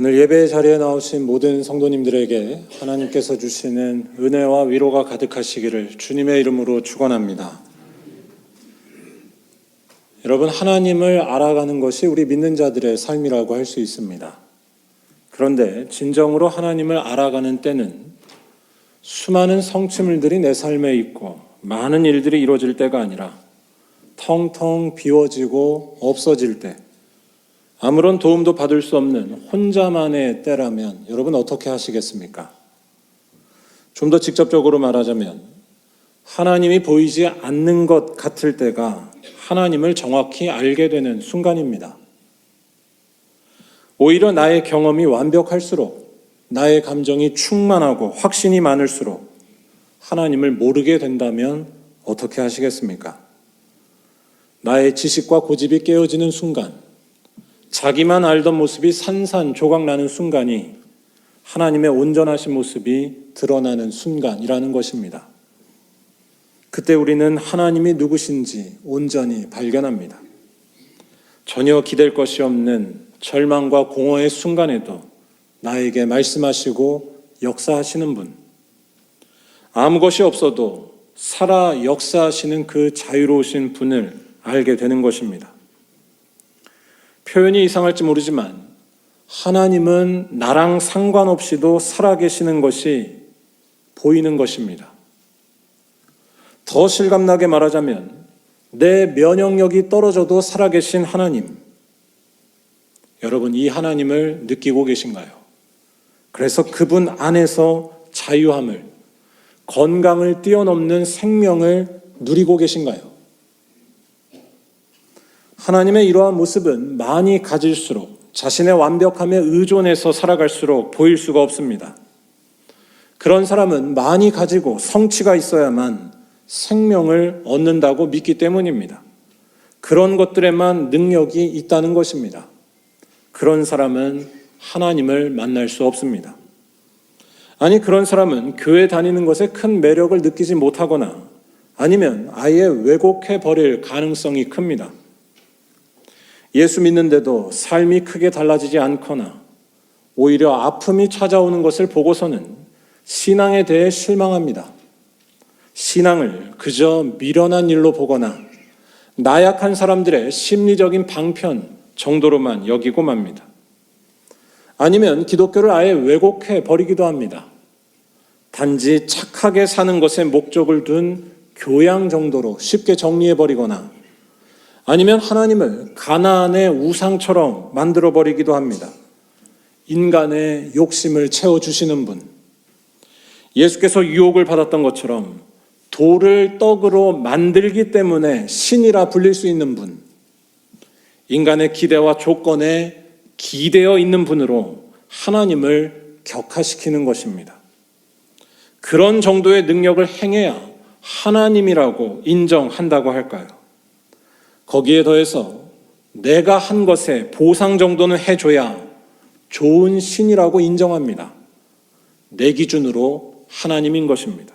오늘 예배 자리에 나오신 모든 성도님들에게 하나님께서 주시는 은혜와 위로가 가득하시기를 주님의 이름으로 축원합니다. 여러분, 하나님을 알아가는 것이 우리 믿는 자들의 삶이라고 할 수 있습니다. 그런데 진정으로 하나님을 알아가는 때는 수많은 성취물들이 내 삶에 있고 많은 일들이 이루어질 때가 아니라 텅텅 비워지고 없어질 때, 아무런 도움도 받을 수 없는 혼자만의 때라면 여러분 어떻게 하시겠습니까? 좀 더 직접적으로 말하자면 하나님이 보이지 않는 것 같을 때가 하나님을 정확히 알게 되는 순간입니다. 오히려 나의 경험이 완벽할수록, 나의 감정이 충만하고 확신이 많을수록 하나님을 모르게 된다면 어떻게 하시겠습니까? 나의 지식과 고집이 깨어지는 순간, 자기만 알던 모습이 산산조각 나는 순간이 하나님의 온전하신 모습이 드러나는 순간이라는 것입니다. 그때 우리는 하나님이 누구신지 온전히 발견합니다. 전혀 기댈 것이 없는 절망과 공허의 순간에도 나에게 말씀하시고 역사하시는 분, 아무 것이 없어도 살아 역사하시는 그 자유로우신 분을 알게 되는 것입니다. 표현이 이상할지 모르지만 하나님은 나랑 상관없이도 살아계시는 것이 보이는 것입니다. 더 실감나게 말하자면 내 면역력이 떨어져도 살아계신 하나님, 여러분 이 하나님을 느끼고 계신가요? 그래서 그분 안에서 자유함을, 건강을 뛰어넘는 생명을 누리고 계신가요? 하나님의 이러한 모습은 많이 가질수록 자신의 완벽함에 의존해서 살아갈수록 보일 수가 없습니다. 그런 사람은 많이 가지고 성취가 있어야만 생명을 얻는다고 믿기 때문입니다. 그런 것들에만 능력이 있다는 것입니다. 그런 사람은 하나님을 만날 수 없습니다. 아니, 그런 사람은 교회 다니는 것에 큰 매력을 느끼지 못하거나 아니면 아예 왜곡해 버릴 가능성이 큽니다. 예수 믿는데도 삶이 크게 달라지지 않거나 오히려 아픔이 찾아오는 것을 보고서는 신앙에 대해 실망합니다. 신앙을 그저 미련한 일로 보거나 나약한 사람들의 심리적인 방편 정도로만 여기고 맙니다. 아니면 기독교를 아예 왜곡해 버리기도 합니다. 단지 착하게 사는 것에 목적을 둔 교양 정도로 쉽게 정리해 버리거나 아니면 하나님을 가나안의 우상처럼 만들어 버리기도 합니다. 인간의 욕심을 채워주시는 분, 예수께서 유혹을 받았던 것처럼 돌을 떡으로 만들기 때문에 신이라 불릴 수 있는 분, 인간의 기대와 조건에 기대어 있는 분으로 하나님을 격화시키는 것입니다. 그런 정도의 능력을 행해야 하나님이라고 인정한다고 할까요? 거기에 더해서 내가 한 것에 보상 정도는 해줘야 좋은 신이라고 인정합니다. 내 기준으로 하나님인 것입니다.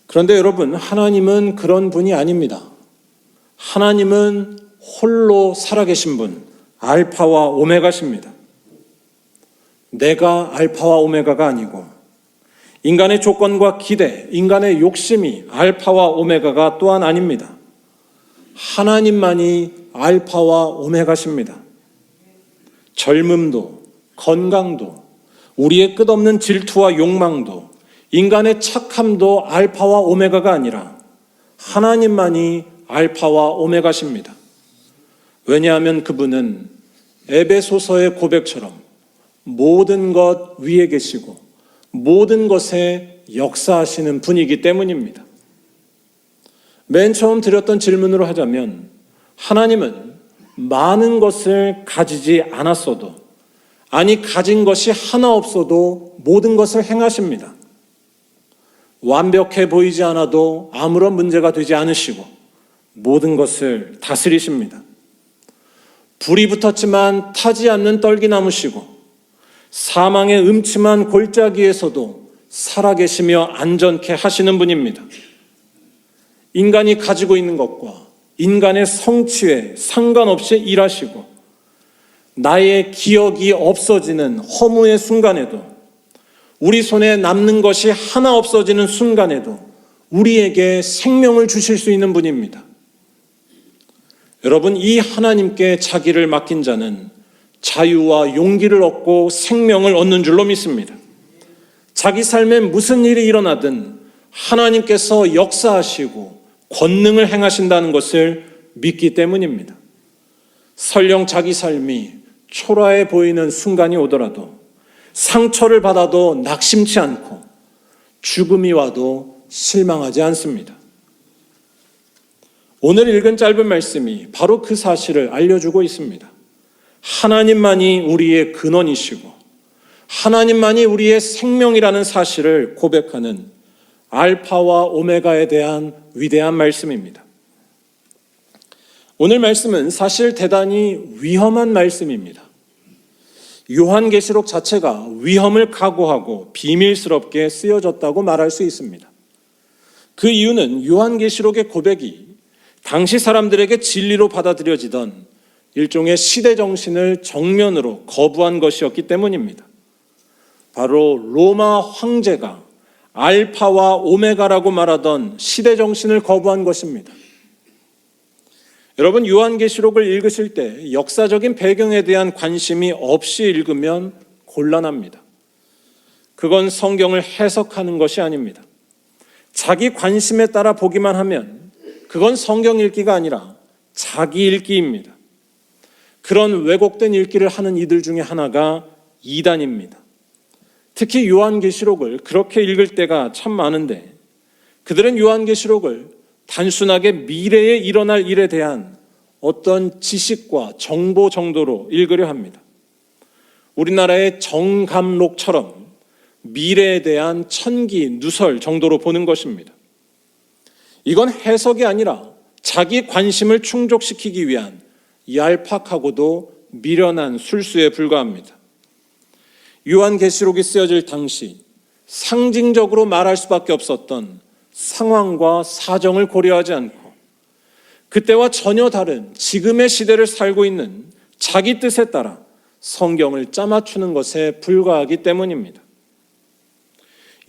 그런데 여러분, 하나님은 그런 분이 아닙니다. 하나님은 홀로 살아계신 분, 알파와 오메가십니다. 내가 알파와 오메가가 아니고 인간의 조건과 기대, 인간의 욕심이 알파와 오메가가 또한 아닙니다. 하나님만이 알파와 오메가십니다. 젊음도, 건강도, 우리의 끝없는 질투와 욕망도, 인간의 착함도 알파와 오메가가 아니라 하나님만이 알파와 오메가십니다. 왜냐하면 그분은 에베소서의 고백처럼 모든 것 위에 계시고 모든 것에 역사하시는 분이기 때문입니다. 맨 처음 드렸던 질문으로 하자면 하나님은 많은 것을 가지지 않았어도, 아니 가진 것이 하나 없어도 모든 것을 행하십니다. 완벽해 보이지 않아도 아무런 문제가 되지 않으시고 모든 것을 다스리십니다. 불이 붙었지만 타지 않는 떨기나무시고 사망의 음침한 골짜기에서도 살아계시며 안전케 하시는 분입니다. 인간이 가지고 있는 것과 인간의 성취에 상관없이 일하시고 나의 기억이 없어지는 허무의 순간에도, 우리 손에 남는 것이 하나 없어지는 순간에도 우리에게 생명을 주실 수 있는 분입니다. 여러분, 이 하나님께 자기를 맡긴 자는 자유와 용기를 얻고 생명을 얻는 줄로 믿습니다. 자기 삶에 무슨 일이 일어나든 하나님께서 역사하시고 권능을 행하신다는 것을 믿기 때문입니다. 설령 자기 삶이 초라해 보이는 순간이 오더라도, 상처를 받아도 낙심치 않고 죽음이 와도 실망하지 않습니다. 오늘 읽은 짧은 말씀이 바로 그 사실을 알려주고 있습니다. 하나님만이 우리의 근원이시고 하나님만이 우리의 생명이라는 사실을 고백하는 알파와 오메가에 대한 위대한 말씀입니다. 오늘 말씀은 사실 대단히 위험한 말씀입니다. 요한계시록 자체가 위험을 각오하고 비밀스럽게 쓰여졌다고 말할 수 있습니다. 그 이유는 요한계시록의 고백이 당시 사람들에게 진리로 받아들여지던 일종의 시대 정신을 정면으로 거부한 것이었기 때문입니다. 바로 로마 황제가 알파와 오메가라고 말하던 시대 정신을 거부한 것입니다. 여러분, 요한계시록을 읽으실 때 역사적인 배경에 대한 관심이 없이 읽으면 곤란합니다. 그건 성경을 해석하는 것이 아닙니다. 자기 관심에 따라 보기만 하면 그건 성경 읽기가 아니라 자기 읽기입니다. 그런 왜곡된 읽기를 하는 이들 중에 하나가 이단입니다. 특히 요한계시록을 그렇게 읽을 때가 참 많은데, 그들은 요한계시록을 단순하게 미래에 일어날 일에 대한 어떤 지식과 정보 정도로 읽으려 합니다. 우리나라의 정감록처럼 미래에 대한 천기, 누설 정도로 보는 것입니다. 이건 해석이 아니라 자기 관심을 충족시키기 위한 얄팍하고도 미련한 술수에 불과합니다. 요한계시록이 쓰여질 당시 상징적으로 말할 수밖에 없었던 상황과 사정을 고려하지 않고 그때와 전혀 다른 지금의 시대를 살고 있는 자기 뜻에 따라 성경을 짜맞추는 것에 불과하기 때문입니다.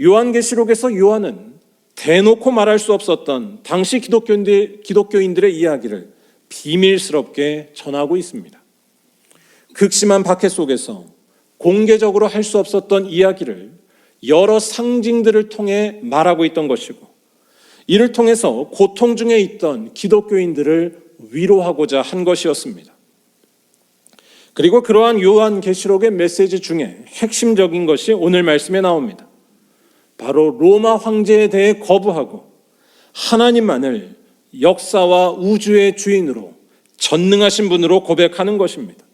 요한계시록에서 요한은 대놓고 말할 수 없었던 당시 기독교인들의 이야기를 비밀스럽게 전하고 있습니다. 극심한 박해 속에서 공개적으로 할 수 없었던 이야기를 여러 상징들을 통해 말하고 있던 것이고, 이를 통해서 고통 중에 있던 기독교인들을 위로하고자 한 것이었습니다. 그리고 그러한 요한계시록의 메시지 중에 핵심적인 것이 오늘 말씀에 나옵니다. 바로 로마 황제에 대해 거부하고 하나님만을 역사와 우주의 주인으로 전능하신 분으로 고백하는 것입니다.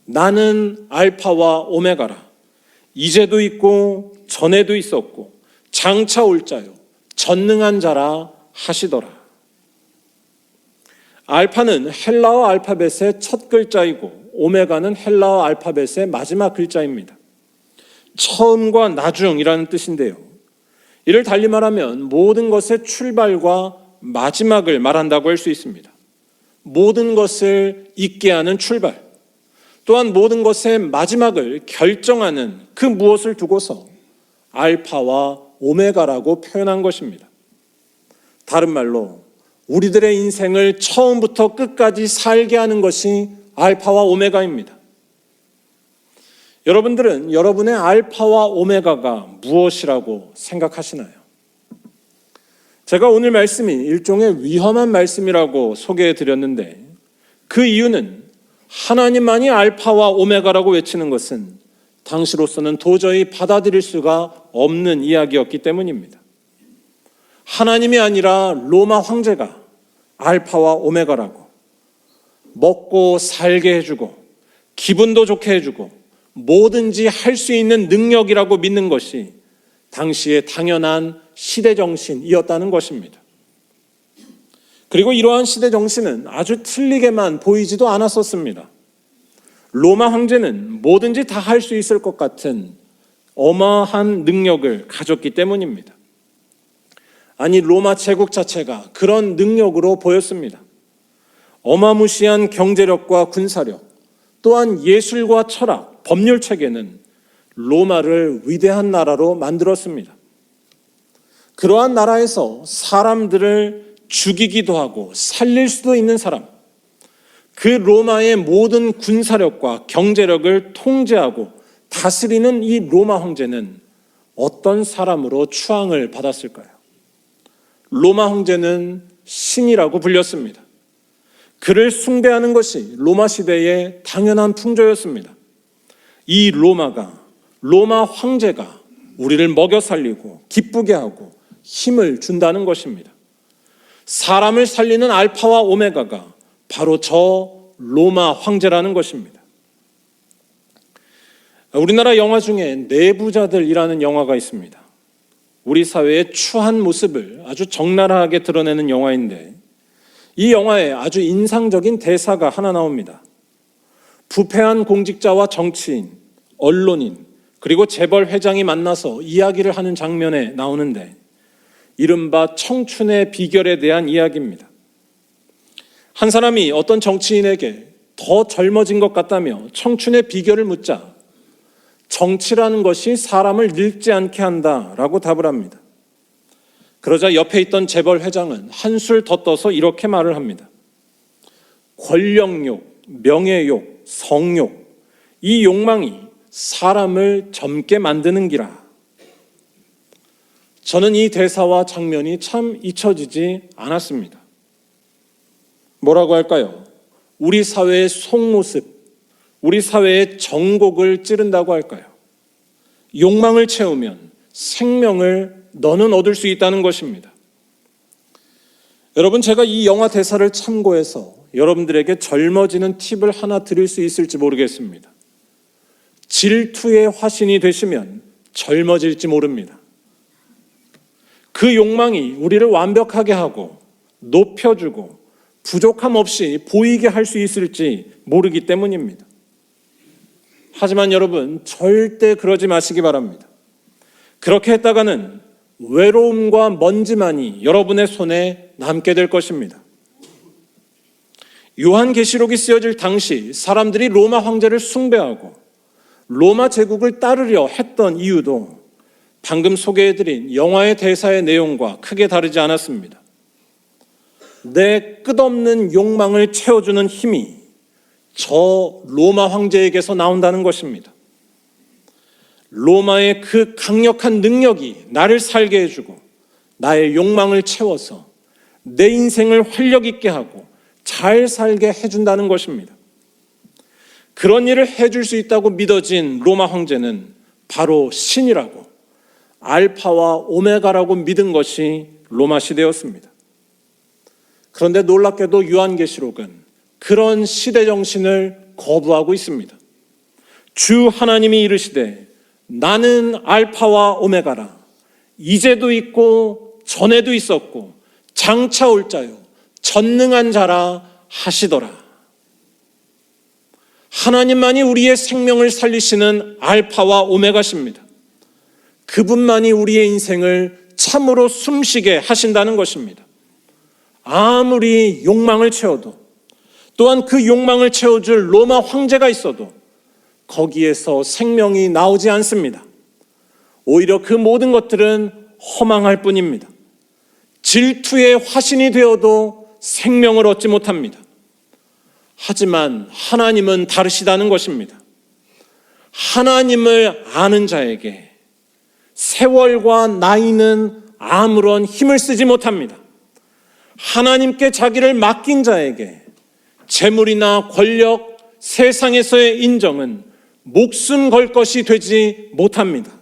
나는 알파와 오메가라. 이제도 있고 전에도 있었고 장차 올 자요 전능한 자라 하시더라. 알파는 헬라어 알파벳의 첫 글자이고 오메가는 헬라어 알파벳의 마지막 글자입니다. 처음과 나중이라는 뜻인데요, 이를 달리 말하면 모든 것의 출발과 마지막을 말한다고 할 수 있습니다. 모든 것을 있게 하는 출발, 또한 모든 것의 마지막을 결정하는 그 무엇을 두고서 알파와 오메가라고 표현한 것입니다. 다른 말로 우리들의 인생을 처음부터 끝까지 살게 하는 것이 알파와 오메가입니다. 여러분들은 여러분의 알파와 오메가가 무엇이라고 생각하시나요? 제가 오늘 말씀이 일종의 위험한 말씀이라고 소개해 드렸는데, 그 이유는 하나님만이 알파와 오메가라고 외치는 것은 당시로서는 도저히 받아들일 수가 없는 이야기였기 때문입니다. 하나님이 아니라 로마 황제가 알파와 오메가라고, 먹고 살게 해주고 기분도 좋게 해주고 뭐든지 할 수 있는 능력이라고 믿는 것이 당시의 당연한 시대 정신이었다는 것입니다. 그리고 이러한 시대 정신은 아주 틀리게만 보이지도 않았었습니다. 로마 황제는 뭐든지 다 할 수 있을 것 같은 어마어마한 능력을 가졌기 때문입니다. 아니, 로마 제국 자체가 그런 능력으로 보였습니다. 어마무시한 경제력과 군사력, 또한 예술과 철학, 법률 체계는 로마를 위대한 나라로 만들었습니다. 그러한 나라에서 사람들을 죽이기도 하고 살릴 수도 있는 사람, 그 로마의 모든 군사력과 경제력을 통제하고 다스리는 이 로마 황제는 어떤 사람으로 추앙을 받았을까요? 로마 황제는 신이라고 불렸습니다. 그를 숭배하는 것이 로마 시대의 당연한 풍조였습니다. 이 로마 황제가 우리를 먹여 살리고 기쁘게 하고 힘을 준다는 것입니다. 사람을 살리는 알파와 오메가가 바로 저 로마 황제라는 것입니다. 우리나라 영화 중에 내부자들이라는 영화가 있습니다. 우리 사회의 추한 모습을 아주 적나라하게 드러내는 영화인데, 이 영화에 아주 인상적인 대사가 하나 나옵니다. 부패한 공직자와 정치인, 언론인, 그리고 재벌 회장이 만나서 이야기를 하는 장면에 나오는데, 이른바 청춘의 비결에 대한 이야기입니다. 한 사람이 어떤 정치인에게 더 젊어진 것 같다며 청춘의 비결을 묻자 정치라는 것이 사람을 늙지 않게 한다라고 답을 합니다. 그러자 옆에 있던 재벌 회장은 한술 더 떠서 이렇게 말을 합니다. 권력욕, 명예욕, 성욕, 이 욕망이 사람을 젊게 만드는 기라. 저는 이 대사와 장면이 참 잊혀지지 않았습니다. 뭐라고 할까요? 우리 사회의 속모습, 우리 사회의 정곡을 찌른다고 할까요? 욕망을 채우면 생명을 너는 얻을 수 있다는 것입니다. 여러분, 제가 이 영화 대사를 참고해서 여러분들에게 젊어지는 팁을 하나 드릴 수 있을지 모르겠습니다. 질투의 화신이 되시면 젊어질지 모릅니다. 그 욕망이 우리를 완벽하게 하고 높여주고 부족함 없이 보이게 할 수 있을지 모르기 때문입니다. 하지만 여러분, 절대 그러지 마시기 바랍니다. 그렇게 했다가는 외로움과 먼지만이 여러분의 손에 남게 될 것입니다. 요한계시록이 쓰여질 당시 사람들이 로마 황제를 숭배하고 로마 제국을 따르려 했던 이유도 방금 소개해드린 영화의 대사의 내용과 크게 다르지 않았습니다. 내 끝없는 욕망을 채워주는 힘이 저 로마 황제에게서 나온다는 것입니다. 로마의 그 강력한 능력이 나를 살게 해주고 나의 욕망을 채워서 내 인생을 활력 있게 하고 잘 살게 해준다는 것입니다. 그런 일을 해줄 수 있다고 믿어진 로마 황제는 바로 신이라고, 알파와 오메가라고 믿은 것이 로마 시대였습니다. 그런데 놀랍게도 요한계시록은 그런 시대 정신을 거부하고 있습니다. 주 하나님이 이르시되 나는 알파와 오메가라. 이제도 있고 전에도 있었고 장차 올 자요 전능한 자라 하시더라. 하나님만이 우리의 생명을 살리시는 알파와 오메가십니다. 그분만이 우리의 인생을 참으로 숨쉬게 하신다는 것입니다. 아무리 욕망을 채워도, 또한 그 욕망을 채워줄 로마 황제가 있어도 거기에서 생명이 나오지 않습니다. 오히려 그 모든 것들은 허망할 뿐입니다. 질투의 화신이 되어도 생명을 얻지 못합니다. 하지만 하나님은 다르시다는 것입니다. 하나님을 아는 자에게 세월과 나이는 아무런 힘을 쓰지 못합니다. 하나님께 자기를 맡긴 자에게 재물이나 권력, 세상에서의 인정은 목숨 걸 것이 되지 못합니다.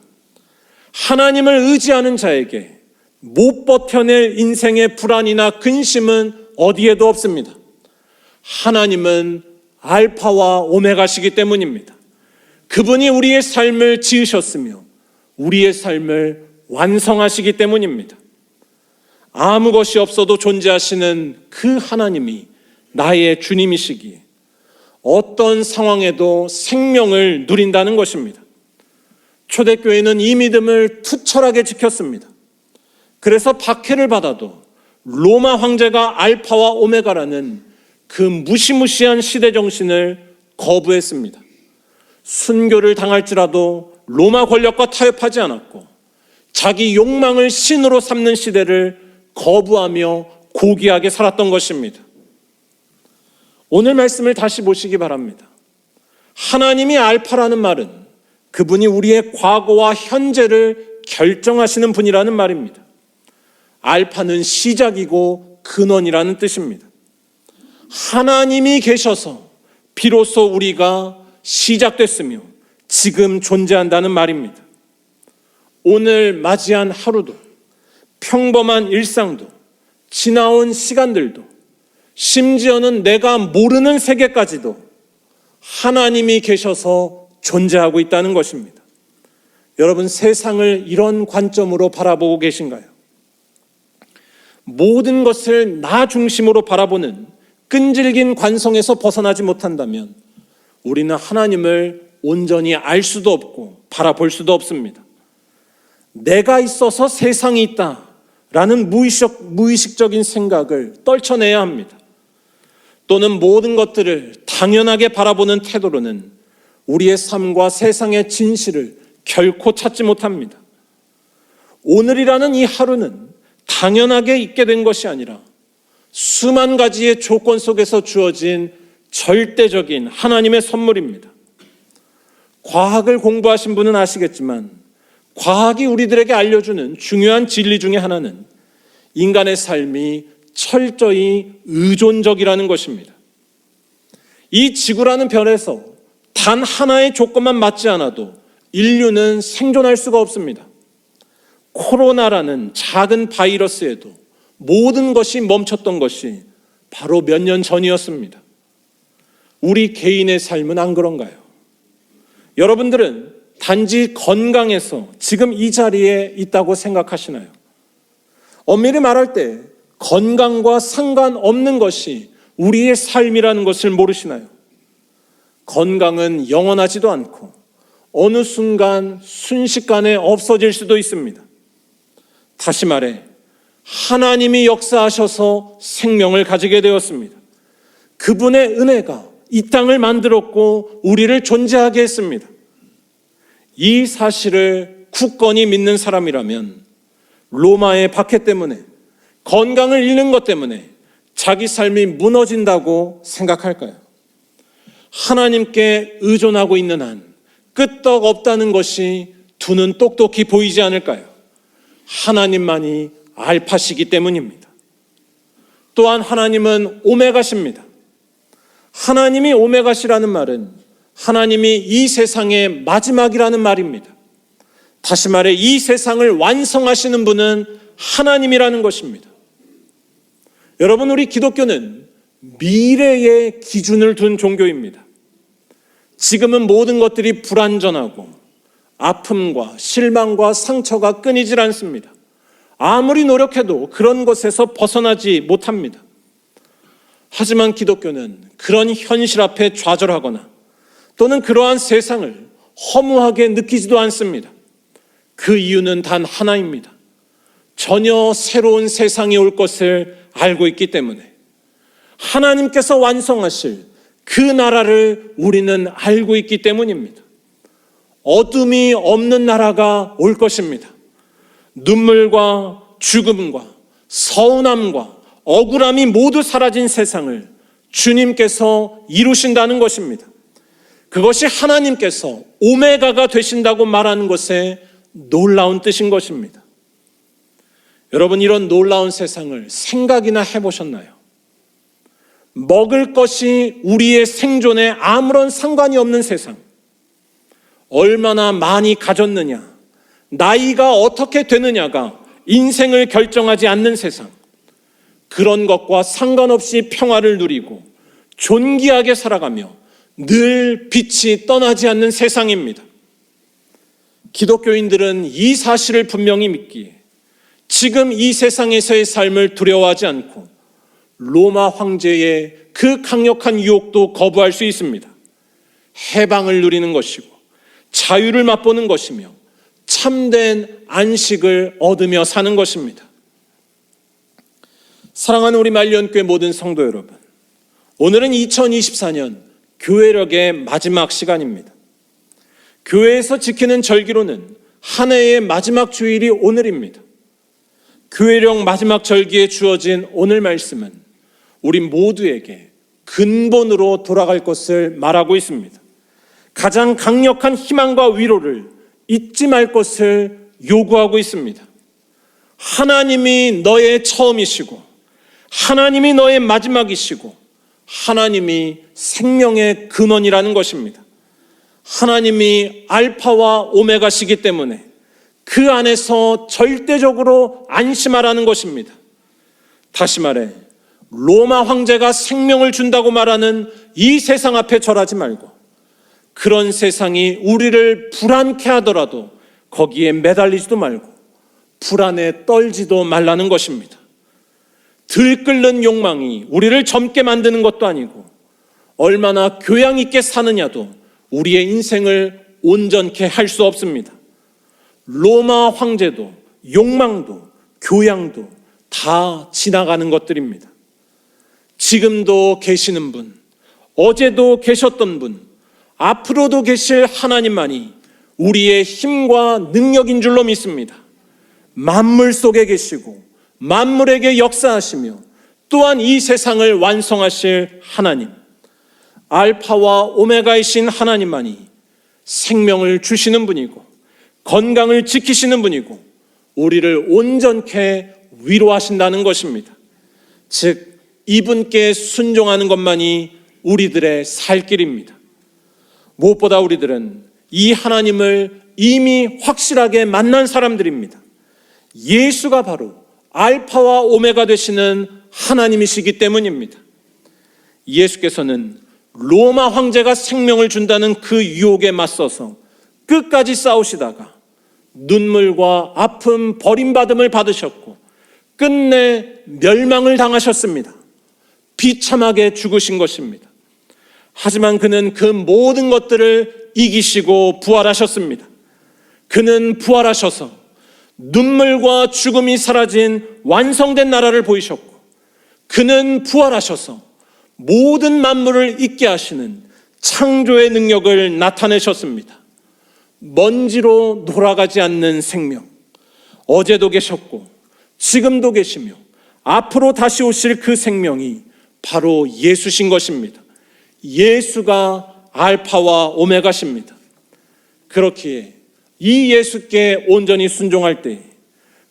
하나님을 의지하는 자에게 못 버텨낼 인생의 불안이나 근심은 어디에도 없습니다. 하나님은 알파와 오메가시기 때문입니다. 그분이 우리의 삶을 지으셨으며 우리의 삶을 완성하시기 때문입니다. 아무 것이 없어도 존재하시는 그 하나님이 나의 주님이시기에 어떤 상황에도 생명을 누린다는 것입니다. 초대교회는 이 믿음을 투철하게 지켰습니다. 그래서 박해를 받아도 로마 황제가 알파와 오메가라는 그 무시무시한 시대 정신을 거부했습니다. 순교를 당할지라도 로마 권력과 타협하지 않았고 자기 욕망을 신으로 삼는 시대를 거부하며 고귀하게 살았던 것입니다. 오늘 말씀을 다시 보시기 바랍니다. 하나님이 알파라는 말은 그분이 우리의 과거와 현재를 결정하시는 분이라는 말입니다. 알파는 시작이고 근원이라는 뜻입니다. 하나님이 계셔서 비로소 우리가 시작됐으며 지금 존재한다는 말입니다. 오늘 맞이한 하루도, 평범한 일상도, 지나온 시간들도, 심지어는 내가 모르는 세계까지도 하나님이 계셔서 존재하고 있다는 것입니다. 여러분, 세상을 이런 관점으로 바라보고 계신가요? 모든 것을 나 중심으로 바라보는 끈질긴 관성에서 벗어나지 못한다면 우리는 하나님을 온전히 알 수도 없고 바라볼 수도 없습니다. 내가 있어서 세상이 있다라는 무의식적인 생각을 떨쳐내야 합니다. 또는 모든 것들을 당연하게 바라보는 태도로는 우리의 삶과 세상의 진실을 결코 찾지 못합니다. 오늘이라는 이 하루는 당연하게 있게 된 것이 아니라 수만 가지의 조건 속에서 주어진 절대적인 하나님의 선물입니다. 과학을 공부하신 분은 아시겠지만 과학이 우리들에게 알려주는 중요한 진리 중에 하나는 인간의 삶이 철저히 의존적이라는 것입니다. 이 지구라는 별에서 단 하나의 조건만 맞지 않아도 인류는 생존할 수가 없습니다. 코로나라는 작은 바이러스에도 모든 것이 멈췄던 것이 바로 몇 년 전이었습니다. 우리 개인의 삶은 안 그런가요? 여러분들은 단지 건강해서 지금 이 자리에 있다고 생각하시나요? 엄밀히 말할 때 건강과 상관없는 것이 우리의 삶이라는 것을 모르시나요? 건강은 영원하지도 않고 어느 순간 순식간에 없어질 수도 있습니다. 다시 말해 하나님이 역사하셔서 생명을 가지게 되었습니다. 그분의 은혜가 이 땅을 만들었고 우리를 존재하게 했습니다. 이 사실을 굳건히 믿는 사람이라면 로마의 박해 때문에, 건강을 잃는 것 때문에 자기 삶이 무너진다고 생각할까요? 하나님께 의존하고 있는 한 끄떡 없다는 것이 두 눈 똑똑히 보이지 않을까요? 하나님만이 알파시기 때문입니다. 또한 하나님은 오메가십니다. 하나님이 오메가시라는 말은 하나님이 이 세상의 마지막이라는 말입니다. 다시 말해 이 세상을 완성하시는 분은 하나님이라는 것입니다. 여러분, 우리 기독교는 미래의 기준을 둔 종교입니다. 지금은 모든 것들이 불완전하고 아픔과 실망과 상처가 끊이질 않습니다. 아무리 노력해도 그런 것에서 벗어나지 못합니다. 하지만 기독교는 그런 현실 앞에 좌절하거나 또는 그러한 세상을 허무하게 느끼지도 않습니다. 그 이유는 단 하나입니다. 전혀 새로운 세상이 올 것을 알고 있기 때문에 하나님께서 완성하실 그 나라를 우리는 알고 있기 때문입니다. 어둠이 없는 나라가 올 것입니다. 눈물과 죽음과 서운함과 억울함이 모두 사라진 세상을 주님께서 이루신다는 것입니다. 그것이 하나님께서 오메가가 되신다고 말하는 것에 놀라운 뜻인 것입니다. 여러분, 이런 놀라운 세상을 생각이나 해보셨나요? 먹을 것이 우리의 생존에 아무런 상관이 없는 세상, 얼마나 많이 가졌느냐, 나이가 어떻게 되느냐가 인생을 결정하지 않는 세상, 그런 것과 상관없이 평화를 누리고 존귀하게 살아가며 늘 빛이 떠나지 않는 세상입니다. 기독교인들은 이 사실을 분명히 믿기에 지금 이 세상에서의 삶을 두려워하지 않고 로마 황제의 그 강력한 유혹도 거부할 수 있습니다. 해방을 누리는 것이고 자유를 맛보는 것이며 참된 안식을 얻으며 사는 것입니다. 사랑하는 우리 말년교회 모든 성도 여러분, 오늘은 2024년 교회력의 마지막 시간입니다. 교회에서 지키는 절기로는 한 해의 마지막 주일이 오늘입니다. 교회력 마지막 절기에 주어진 오늘 말씀은 우리 모두에게 근본으로 돌아갈 것을 말하고 있습니다. 가장 강력한 희망과 위로를 잊지 말 것을 요구하고 있습니다. 하나님이 너의 처음이시고 하나님이 너의 마지막이시고 하나님이 생명의 근원이라는 것입니다. 하나님이 알파와 오메가시기 때문에 그 안에서 절대적으로 안심하라는 것입니다. 다시 말해 로마 황제가 생명을 준다고 말하는 이 세상 앞에 절하지 말고 그런 세상이 우리를 불안케 하더라도 거기에 매달리지도 말고 불안에 떨지도 말라는 것입니다. 들끓는 욕망이 우리를 젊게 만드는 것도 아니고 얼마나 교양 있게 사느냐도 우리의 인생을 온전케 할 수 없습니다. 로마 황제도 욕망도 교양도 다 지나가는 것들입니다. 지금도 계시는 분, 어제도 계셨던 분, 앞으로도 계실 하나님만이 우리의 힘과 능력인 줄로 믿습니다. 만물 속에 계시고 만물에게 역사하시며 또한 이 세상을 완성하실 하나님, 알파와 오메가이신 하나님만이 생명을 주시는 분이고 건강을 지키시는 분이고 우리를 온전케 위로하신다는 것입니다. 즉 이분께 순종하는 것만이 우리들의 살 길입니다. 무엇보다 우리들은 이 하나님을 이미 확실하게 만난 사람들입니다. 예수가 바로 알파와 오메가 되시는 하나님이시기 때문입니다. 예수께서는 로마 황제가 생명을 준다는 그 유혹에 맞서서 끝까지 싸우시다가 눈물과 아픔, 버림받음을 받으셨고 끝내 멸망을 당하셨습니다. 비참하게 죽으신 것입니다. 하지만 그는 그 모든 것들을 이기시고 부활하셨습니다. 그는 부활하셔서 눈물과 죽음이 사라진 완성된 나라를 보이셨고 그는 부활하셔서 모든 만물을 있게 하시는 창조의 능력을 나타내셨습니다. 먼지로 돌아가지 않는 생명, 어제도 계셨고 지금도 계시며 앞으로 다시 오실 그 생명이 바로 예수신 것입니다. 예수가 알파와 오메가십니다. 그렇기에 이 예수께 온전히 순종할 때에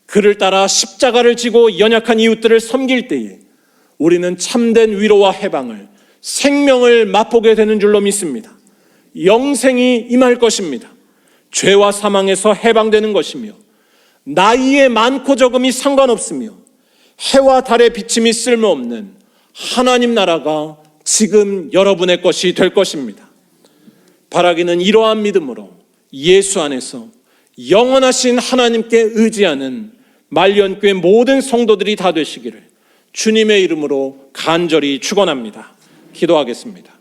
그를 따라 십자가를 지고 연약한 이웃들을 섬길 때에 우리는 참된 위로와 해방을, 생명을 맛보게 되는 줄로 믿습니다. 영생이 임할 것입니다. 죄와 사망에서 해방되는 것이며 나이의 많고 적음이 상관없으며 해와 달의 비침이 쓸모없는 하나님 나라가 지금 여러분의 것이 될 것입니다. 바라기는 이러한 믿음으로 예수 안에서 영원하신 하나님께 의지하는 말년교회 모든 성도들이 다 되시기를 주님의 이름으로 간절히 축원합니다. 기도하겠습니다.